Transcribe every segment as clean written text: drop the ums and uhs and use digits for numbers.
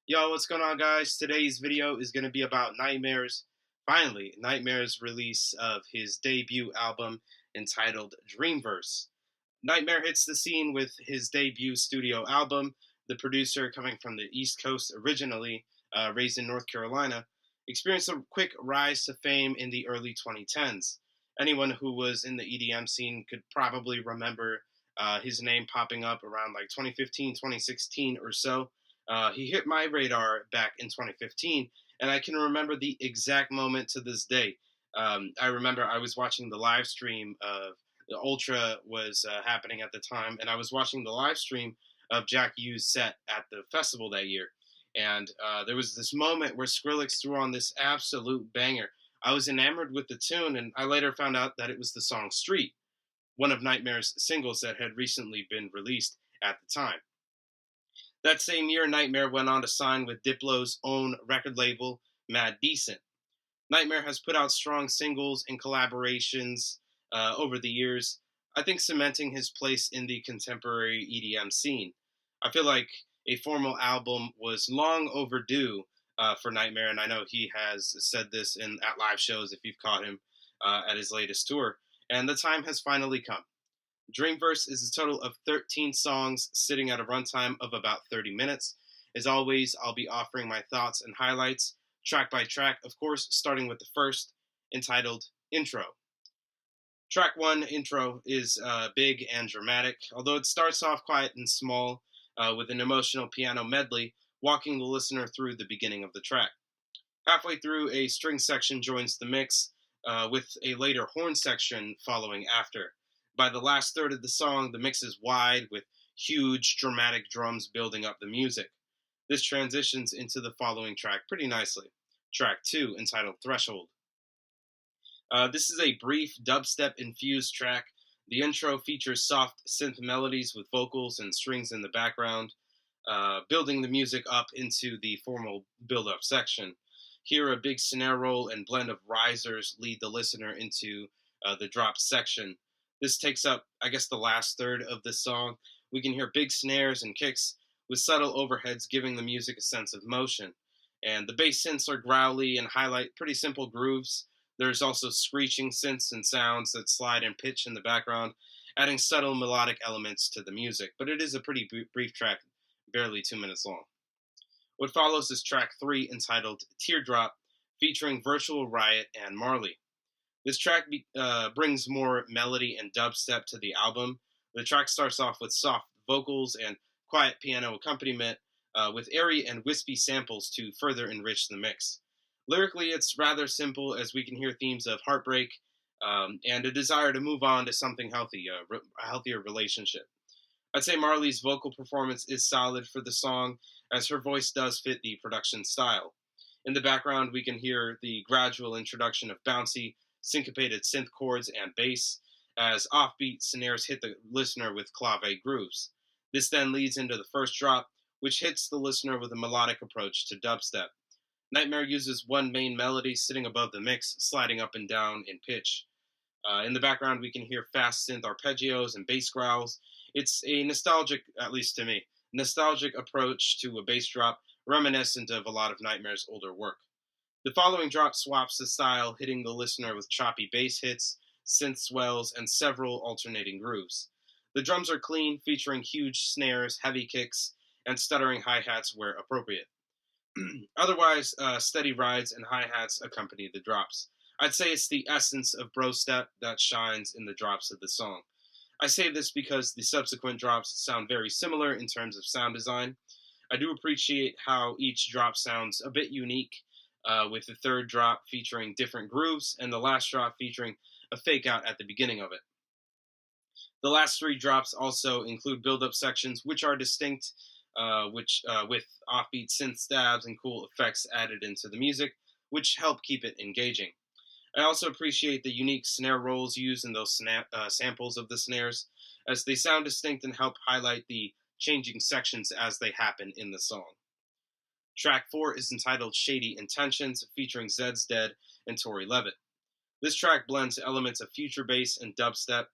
Yo, what's going on, guys? Today's video is going to be about Nightmare's release of his debut album entitled Dreamverse. Nightmare hits the scene with his debut studio album. The producer, coming from the East Coast originally, raised in North Carolina, experienced a quick rise to fame in the early 2010s. Anyone who was in the EDM scene could probably remember his name popping up around like 2015, 2016 or so. He hit my radar back in 2015, and I can remember the exact moment to this day. I remember I was watching the live stream of the Ultra was happening at the time, and I was watching the live stream of Jack U's set at the festival that year. And there was this moment where Skrillex threw on this absolute banger. I was enamored with the tune, and I later found out that it was the song Street, one of Nightmare's singles that had recently been released at the time. That same year, Nightmare went on to sign with Diplo's own record label, Mad Decent. Nightmare has put out strong singles and collaborations over the years, I think cementing his place in the contemporary EDM scene. I feel like a formal album was long overdue for Nightmare, and I know he has said this at live shows if you've caught him at his latest tour, and the time has finally come. Dreamverse is a total of 13 songs sitting at a runtime of about 30 minutes. As always, I'll be offering my thoughts and highlights, track by track, of course, starting with the first, entitled Intro. Track 1, Intro, is big and dramatic, although it starts off quiet and small with an emotional piano medley walking the listener through the beginning of the track. Halfway through, a string section joins the mix, with a later horn section following after. By the last third of the song, the mix is wide with huge dramatic drums building up the music. This transitions into the following track pretty nicely. Track 2, entitled Threshold. This is a brief dubstep-infused track. The intro features soft synth melodies with vocals and strings in the background, building the music up into the formal build-up section. Here, a big snare roll and blend of risers lead the listener into the drop section. This takes up, I guess, the last third of the song. We can hear big snares and kicks with subtle overheads giving the music a sense of motion. And the bass synths are growly and highlight pretty simple grooves. There's also screeching synths and sounds that slide and pitch in the background, adding subtle melodic elements to the music. But it is a pretty brief track, barely 2 minutes long. What follows is track 3, entitled Teardrop, featuring Virtual Riot and Marley. This track brings more melody and dubstep to the album. The track starts off with soft vocals and quiet piano accompaniment, with airy and wispy samples to further enrich the mix. Lyrically, it's rather simple, as we can hear themes of heartbreak and a desire to move on to something healthy, a healthier relationship. I'd say Marley's vocal performance is solid for the song, as her voice does fit the production style. In the background, we can hear the gradual introduction of bouncy, syncopated synth chords and bass, as offbeat snares hit the listener with clave grooves. This then leads into the first drop, which hits the listener with a melodic approach to dubstep. Nightmare uses one main melody sitting above the mix, sliding up and down in pitch. In the background, we can hear fast synth arpeggios and bass growls. It's a nostalgic, at least to me, nostalgic approach to a bass drop, reminiscent of a lot of Nightmare's older work. The following drop swaps the style, hitting the listener with choppy bass hits, synth swells, and several alternating grooves. The drums are clean, featuring huge snares, heavy kicks, and stuttering hi-hats where appropriate. Otherwise, steady rides and hi-hats accompany the drops. I'd say it's the essence of bro step that shines in the drops of the song. I say this because the subsequent drops sound very similar in terms of sound design. I do appreciate how each drop sounds a bit unique, with the third drop featuring different grooves and the last drop featuring a fake out at the beginning of it. The last 3 drops also include build-up sections which are distinct, with offbeat synth stabs and cool effects added into the music, which help keep it engaging. I also appreciate the unique snare rolls used in those samples of the snares, as they sound distinct and help highlight the changing sections as they happen in the song. Track 4 is entitled Shady Intentions, featuring Zed's Dead and Tori Levitt. This track blends elements of future bass and dubstep.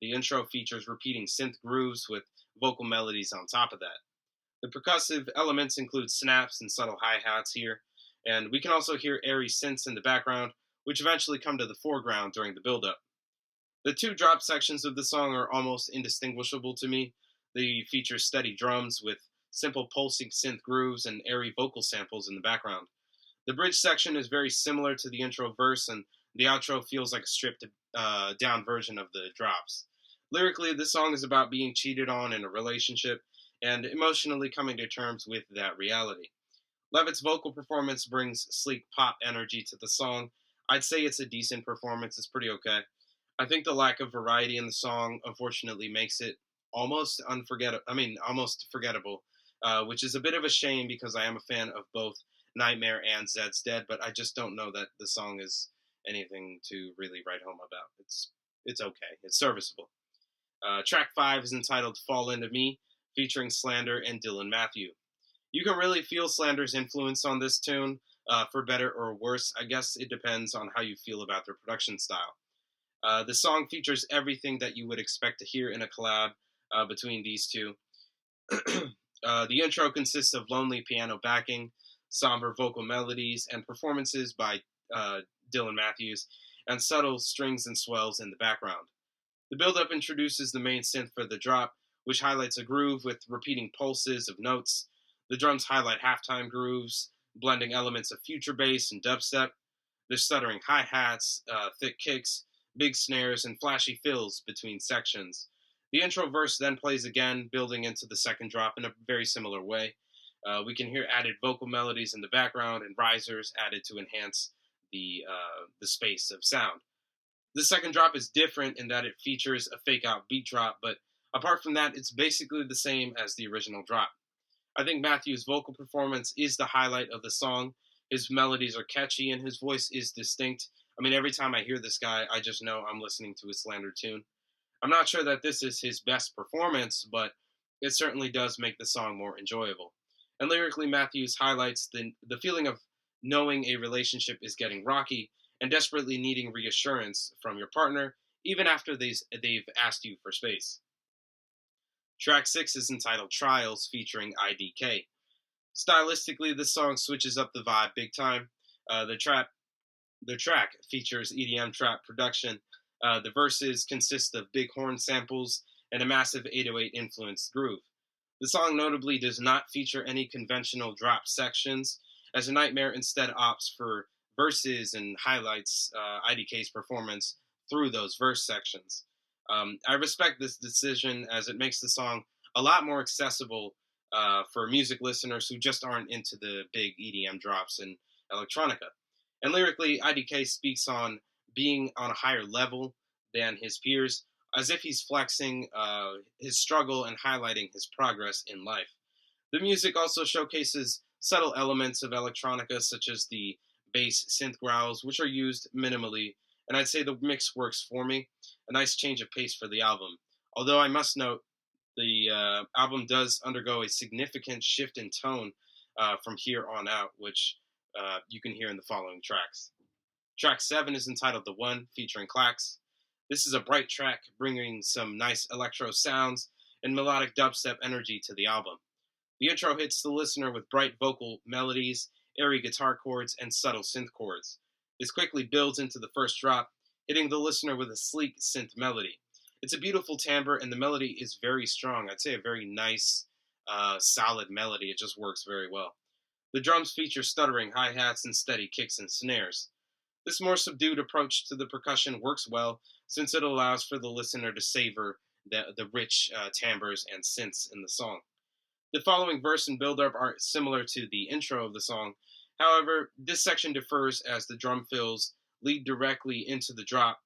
The intro features repeating synth grooves with vocal melodies on top of that. The percussive elements include snaps and subtle hi-hats here, and we can also hear airy synths in the background, which eventually come to the foreground during the build-up. The two drop sections of the song are almost indistinguishable to me. They feature steady drums with simple pulsing synth grooves and airy vocal samples in the background. The bridge section is very similar to the intro verse, and the outro feels like a stripped down version of the drops. Lyrically, this song is about being cheated on in a relationship and emotionally coming to terms with that reality. Levitt's vocal performance brings sleek pop energy to the song. I'd say it's a decent performance, it's pretty okay. I think the lack of variety in the song unfortunately makes it almost forgettable, which is a bit of a shame because I am a fan of both Nightmare and Zed's Dead, but I just don't know that the song is anything to really write home about. It's okay. It's serviceable. Track 5 is entitled Fall Into Me, featuring Slander and Dylan Matthew. You can really feel Slander's influence on this tune, for better or worse. I guess it depends on how you feel about their production style. The song features everything that you would expect to hear in a collab between these two. The intro consists of lonely piano backing, somber vocal melodies, and performances by Dylan Matthews, and subtle strings and swells in the background. The build-up introduces the main synth for the drop, which highlights a groove with repeating pulses of notes. The drums highlight halftime grooves, blending elements of future bass and dubstep. There's stuttering hi-hats, thick kicks, big snares, and flashy fills between sections. The intro verse then plays again, building into the second drop in a very similar way. We can hear added vocal melodies in the background and risers added to enhance the space of sound. The second drop is different in that it features a fake out beat drop, but apart from that, it's basically the same as the original drop. I think Matthew's vocal performance is the highlight of the song. His melodies are catchy and his voice is distinct. I mean, every time I hear this guy, I just know I'm listening to a Slander tune. I'm not sure that this is his best performance, but it certainly does make the song more enjoyable. And lyrically, Matthews highlights the feeling of knowing a relationship is getting rocky and desperately needing reassurance from your partner, even after they've asked you for space. Track 6 is entitled Trials, featuring IDK. Stylistically, this song switches up the vibe big time. The track features EDM trap production. The verses consist of big horn samples and a massive 808 influenced groove. The song notably does not feature any conventional drop sections, as A Nightmare instead opts for verses and highlights IDK's performance through those verse sections. I respect this decision as it makes the song a lot more accessible for music listeners who just aren't into the big EDM drops and electronica. And lyrically, IDK speaks on being on a higher level than his peers, as if he's flexing his struggle and highlighting his progress in life. The music also showcases subtle elements of electronica, such as the bass synth growls, which are used minimally, and I'd say the mix works for me. A nice change of pace for the album. Although I must note, the album does undergo a significant shift in tone from here on out, which you can hear in the following tracks. Track 7 is entitled The One, featuring Clax. This is a bright track, bringing some nice electro sounds and melodic dubstep energy to the album. The intro hits the listener with bright vocal melodies, airy guitar chords, and subtle synth chords. This quickly builds into the first drop, hitting the listener with a sleek synth melody. It's a beautiful timbre, and the melody is very strong. I'd say a very nice, solid melody. It just works very well. The drums feature stuttering hi-hats and steady kicks and snares. This more subdued approach to the percussion works well, since it allows for the listener to savor the rich timbres and synths in the song. The following verse and build-up are similar to the intro of the song. However, this section differs as the drum fills lead directly into the drop,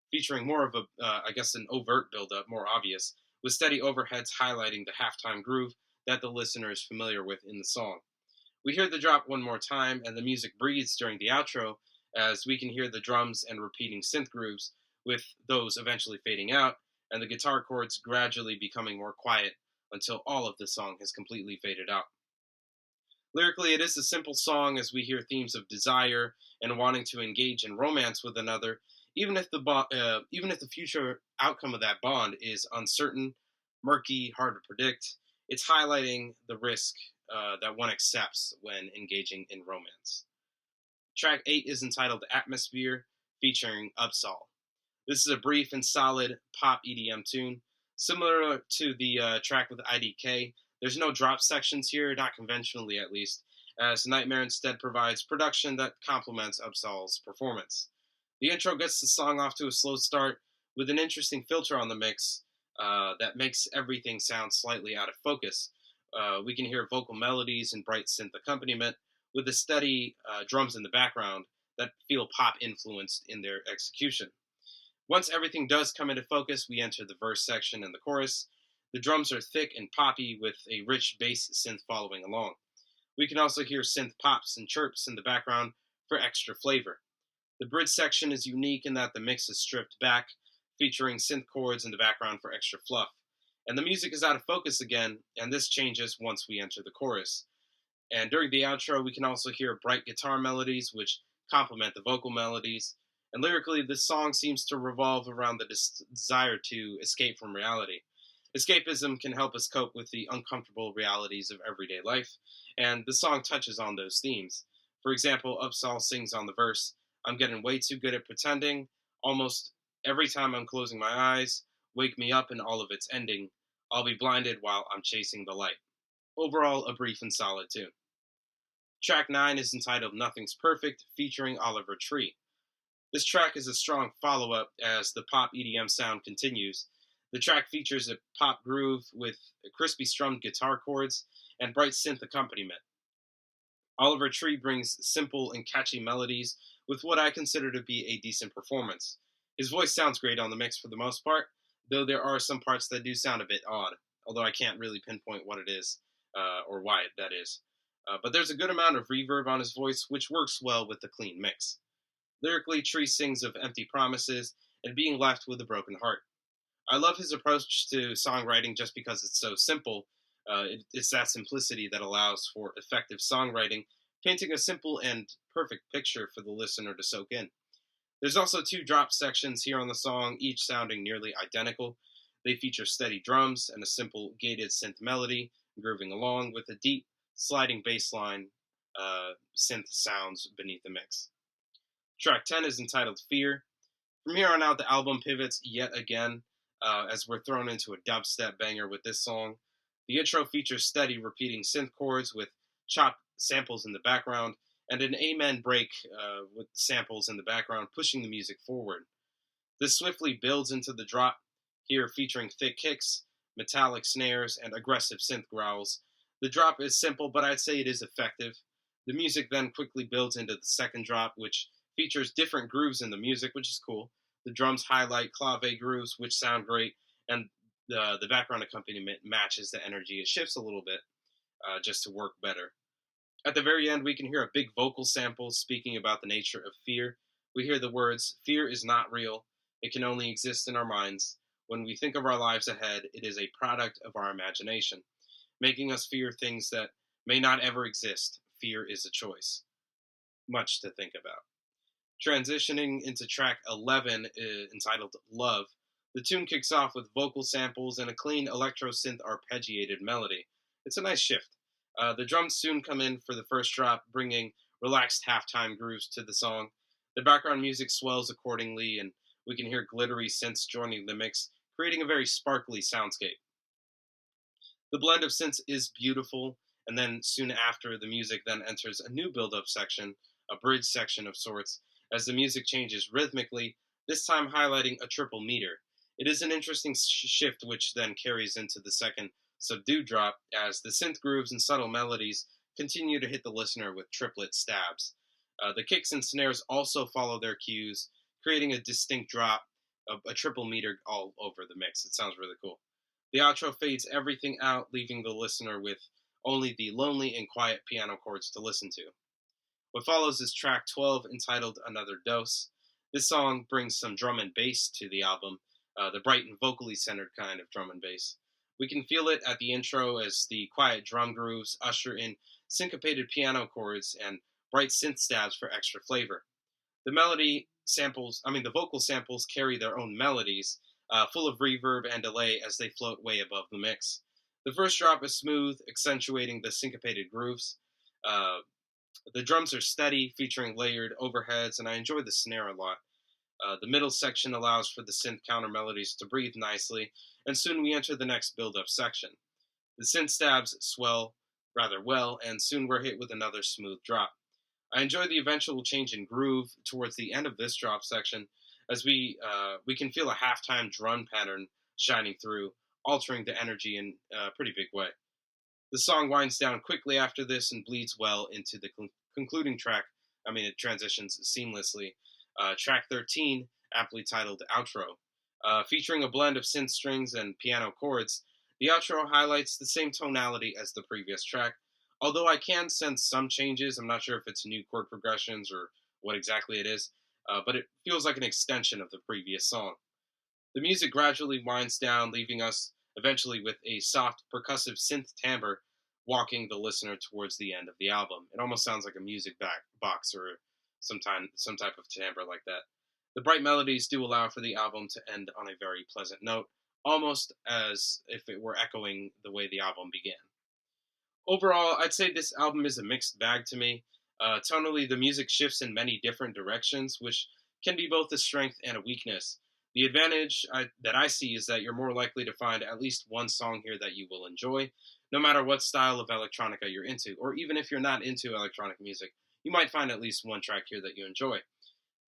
featuring more of an overt build-up, more obvious, with steady overheads highlighting the halftime groove that the listener is familiar with in the song. We hear the drop one more time, and the music breathes during the outro, as we can hear the drums and repeating synth grooves, with those eventually fading out, and the guitar chords gradually becoming more quiet until all of the song has completely faded out. Lyrically, it is a simple song as we hear themes of desire and wanting to engage in romance with another, even if the future outcome of that bond is uncertain, murky, hard to predict. It's highlighting the risk that one accepts when engaging in romance. Track 8 is entitled Atmosphere, featuring Upsal. This is a brief and solid pop EDM tune. Similar to the track with IDK, there's no drop sections here, not conventionally at least, as Nightmare instead provides production that complements Upsal's performance. The intro gets the song off to a slow start with an interesting filter on the mix that makes everything sound slightly out of focus. We can hear vocal melodies and bright synth accompaniment with the steady drums in the background that feel pop influenced in their execution. Once everything does come into focus, we enter the verse section and the chorus. The drums are thick and poppy with a rich bass synth following along. We can also hear synth pops and chirps in the background for extra flavor. The bridge section is unique in that the mix is stripped back, featuring synth chords in the background for extra fluff. And the music is out of focus again, and this changes once we enter the chorus. And during the outro, we can also hear bright guitar melodies, which complement the vocal melodies. And lyrically, this song seems to revolve around the desire to escape from reality. Escapism can help us cope with the uncomfortable realities of everyday life, and the song touches on those themes. For example, Upsal sings on the verse, "I'm getting way too good at pretending. Almost every time I'm closing my eyes, wake me up in all of its ending. I'll be blinded while I'm chasing the light." Overall, a brief and solid tune. Track 9 is entitled Nothing's Perfect, featuring Oliver Tree. This track is a strong follow-up as the pop EDM sound continues. The track features a pop groove with crispy strummed guitar chords and bright synth accompaniment. Oliver Tree brings simple and catchy melodies with what I consider to be a decent performance. His voice sounds great on the mix for the most part, though there are some parts that do sound a bit odd, although I can't really pinpoint what it is or why that is. But there's a good amount of reverb on his voice, which works well with the clean mix. Lyrically, Tree sings of empty promises and being left with a broken heart. I love his approach to songwriting just because it's so simple. It's that simplicity that allows for effective songwriting, painting a simple and perfect picture for the listener to soak in. There's also two drop sections here on the song, each sounding nearly identical. They feature steady drums and a simple gated synth melody, grooving along with a deep, sliding bass line synth sounds beneath the mix. Track 10 is entitled Fear. From here on out, the album pivots yet again as we're thrown into a dubstep banger with this song. The intro features steady repeating synth chords with chopped samples in the background and an amen break with samples in the background pushing the music forward. This swiftly builds into the drop, here featuring thick kicks, metallic snares, and aggressive synth growls. The drop is simple, but I'd say it is effective. The music then quickly builds into the second drop, which features different grooves in the music, which is cool. The drums highlight clave grooves, which sound great, and the background accompaniment matches the energy. It shifts a little bit just to work better. At the very end, we can hear a big vocal sample speaking about the nature of fear. We hear the words, "Fear is not real. It can only exist in our minds. When we think of our lives ahead, it is a product of our imagination, making us fear things that may not ever exist. Fear is a choice." Much to think about. Transitioning into track 11, entitled Love, the tune kicks off with vocal samples and a clean electro synth arpeggiated melody. It's a nice shift. The drums soon come in for the first drop, bringing relaxed halftime grooves to the song. The background music swells accordingly, and we can hear glittery synths joining the mix, creating a very sparkly soundscape. The blend of synths is beautiful, and then soon after, the music then enters a new build-up section, a bridge section of sorts, as the music changes rhythmically, this time highlighting a triple meter. It is an interesting shift which then carries into the second subdued drop as the synth grooves and subtle melodies continue to hit the listener with triplet stabs. The kicks and snares also follow their cues, creating a distinct drop, a triple meter all over the mix. It sounds really cool. The outro fades everything out, leaving the listener with only the lonely and quiet piano chords to listen to. What follows is track 12, entitled Another Dose. This song brings some drum and bass to the album, the bright and vocally centered kind of drum and bass. We can feel it at the intro as the quiet drum grooves usher in syncopated piano chords and bright synth stabs for extra flavor. The vocal samples carry their own melodies, full of reverb and delay as they float way above the mix. The first drop is smooth, accentuating the syncopated grooves. Uh, the drums are steady, featuring layered overheads, and I enjoy the snare a lot. The middle section allows for the synth counter melodies to breathe nicely, and soon we enter the next build up section. The synth stabs swell rather well, and soon we're hit with another smooth drop. I enjoy the eventual change in groove towards the end of this drop section, as we can feel a halftime drum pattern shining through, altering the energy in a pretty big way. The song winds down quickly after this and bleeds well into the concluding track. I mean, it transitions seamlessly. Track 13, aptly titled Outro. Featuring a blend of synth strings and piano chords, the outro highlights the same tonality as the previous track, although I can sense some changes. I'm not sure if it's new chord progressions or what exactly it is, but it feels like an extension of the previous song. The music gradually winds down, leaving us eventually with a soft, percussive synth timbre walking the listener towards the end of the album. It almost sounds like a box or some type of timbre like that. The bright melodies do allow for the album to end on a very pleasant note, almost as if it were echoing the way the album began. Overall, I'd say this album is a mixed bag to me. Tonally, the music shifts in many different directions, which can be both a strength and a weakness. The advantage that I see is that you're more likely to find at least one song here that you will enjoy, no matter what style of electronica you're into, or even if you're not into electronic music, you might find at least one track here that you enjoy.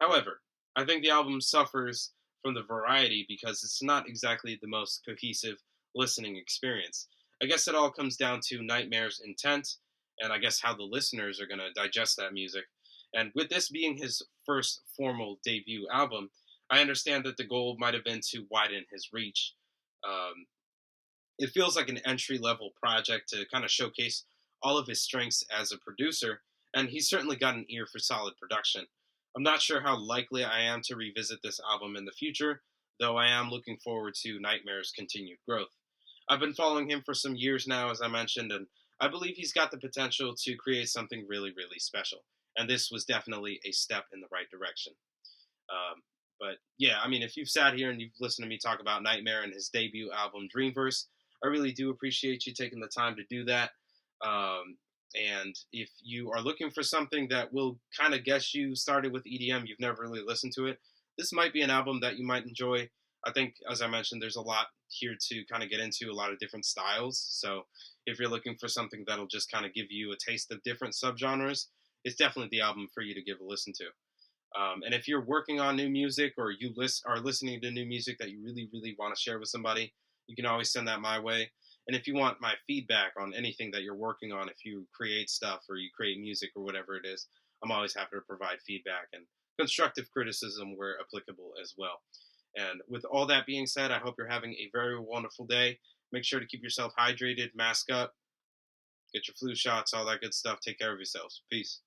However, I think the album suffers from the variety because it's not exactly the most cohesive listening experience. I guess it all comes down to NGHTMRE's intent, and I guess how the listeners are going to digest that music. And with this being his first formal debut album, I understand that the goal might have been to widen his reach. Um, it feels like an entry level project to kind of showcase all of his strengths as a producer, and he's certainly got an ear for solid production. I'm not sure how likely I am to revisit this album in the future, though I am looking forward to NGHTMRE's continued growth. I've been following him for some years now, as I mentioned, and I believe he's got the potential to create something really, really special. And this was definitely a step in the right direction. But yeah, I mean, if you've sat here and you've listened to me talk about NGHTMRE and his debut album, Dreamverse, I really do appreciate you taking the time to do that. And if you are looking for something that will kind of get you started with EDM, you've never really listened to it, this might be an album that you might enjoy. I think, as I mentioned, there's a lot here to kind of get into, a lot of different styles. So if you're looking for something that'll just kind of give you a taste of different subgenres, it's definitely the album for you to give a listen to. And if you're working on new music or you are listening to new music that you really, really want to share with somebody, you can always send that my way. And if you want my feedback on anything that you're working on, if you create stuff or you create music or whatever it is, I'm always happy to provide feedback and constructive criticism where applicable as well. And with all that being said, I hope you're having a very wonderful day. Make sure to keep yourself hydrated, mask up, get your flu shots, all that good stuff. Take care of yourselves. Peace.